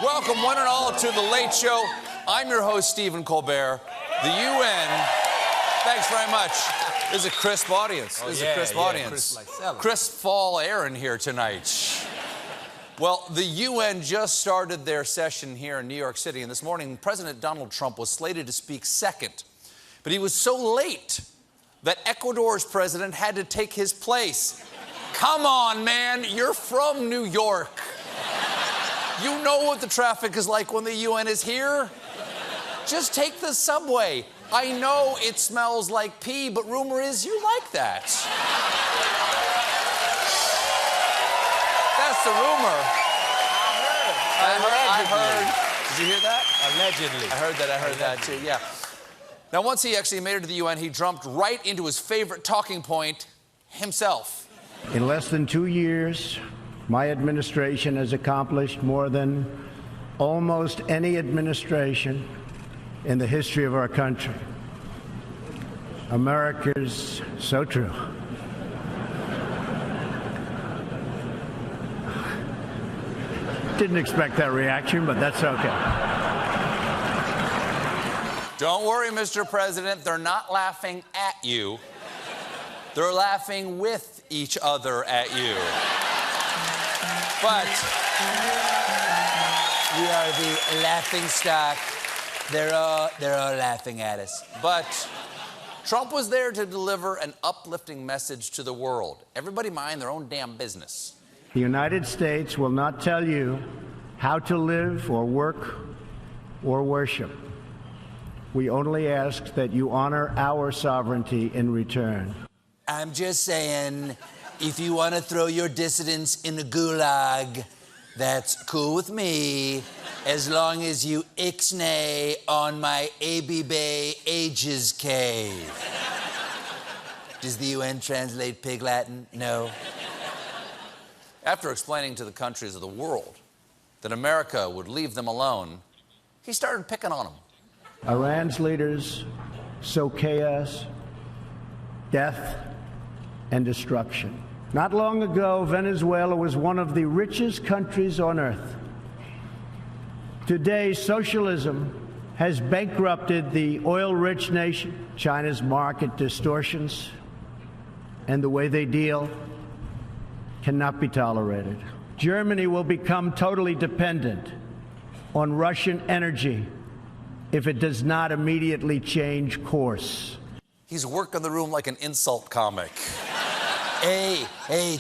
Welcome, one and all, to The Late Show. I'm your host, Stephen Colbert. The UN, thanks very much. This is a crisp audience. This is a crisp audience. Crisp fall air in here tonight. Well, the UN just started their session here in New York City, and this morning, President Donald Trump was slated to speak second. But he was so late that Ecuador's president had to take his place. Come on, man, you're from New York. You know what the traffic is like when the UN is here. Just take the subway. I know it smells like pee, but rumor is you like that. That's the rumor. I heard. Did you hear that? Allegedly. I heard that too, yeah. Now, once he actually made it to the UN, he jumped right into his favorite talking point, himself. In less than 2 years, my administration has accomplished more than almost any administration in the history of our country. America's so true. Didn't expect that reaction, but that's okay. Don't worry, Mr. President, they're not laughing at you. They're laughing with each other at you. But we are the laughing stock. They're all laughing at us. But Trump was there to deliver an uplifting message to the world. Everybody mind their own damn business. The United States will not tell you how to live or work or worship. We only ask that you honor our sovereignty in return. I'm just saying, if you want to throw your dissidents in a gulag, that's cool with me, as long as you ixnay on my Bay Ages cave. Does the UN translate Pig Latin? No. After explaining to the countries of the world that America would leave them alone, he started picking on them. Iran's leaders sow chaos, death, and destruction. Not long ago, Venezuela was one of the richest countries on earth. Today, socialism has bankrupted the oil-rich nation. China's market distortions and the way they deal cannot be tolerated. Germany will become totally dependent on Russian energy if it does not immediately change course. He's working the room like an insult comic. Hey,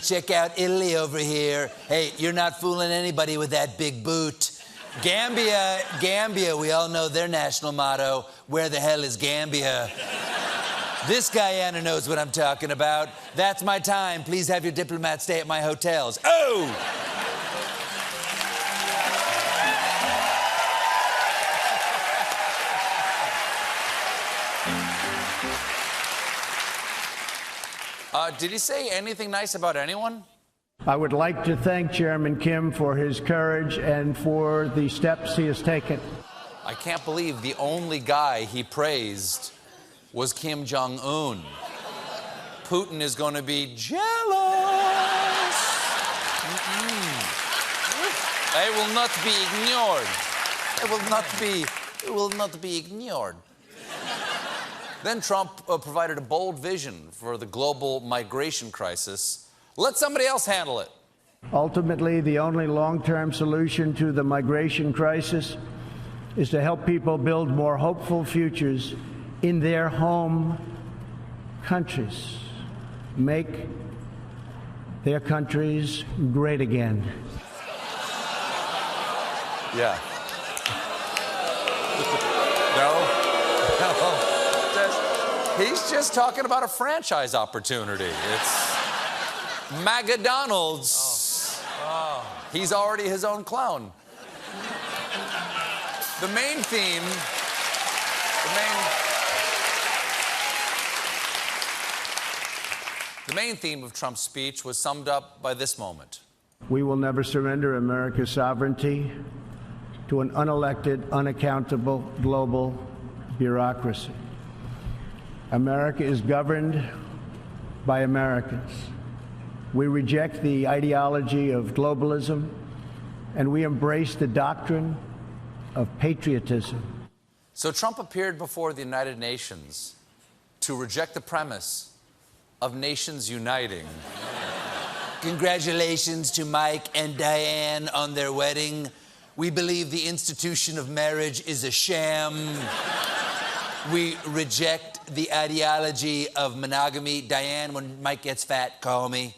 check out Italy over here. Hey, you're not fooling anybody with that big boot. Gambia, we all know their national motto, where the hell is Gambia? This Guyana knows what I'm talking about. That's my time. Please have your diplomats stay at my hotels. Oh! Did he say anything nice about anyone? I would like to thank Chairman Kim for his courage and for the steps he has taken. I can't believe the only guy he praised was Kim Jong-un. Putin is going to be jealous. I will not be ignored. It will not be ignored. Then Trump provided a bold vision for the global migration crisis. Let somebody else handle it. Ultimately, the only long-term solution to the migration crisis is to help people build more hopeful futures in their home countries. Make their countries great again. Yeah. No. He's just talking about a franchise opportunity. It's McDonald's. He's already his own clown. The main theme of Trump's speech was summed up by this moment. We will never surrender America's sovereignty to an unelected, unaccountable global bureaucracy. America is governed by Americans. We reject the ideology of globalism and we embrace the doctrine of patriotism. So Trump appeared before the United Nations to reject the premise of nations uniting. Congratulations to Mike and Diane on their wedding. We believe the institution of marriage is a sham. We reject the ideology of monogamy. Diane, when Mike gets fat, call me.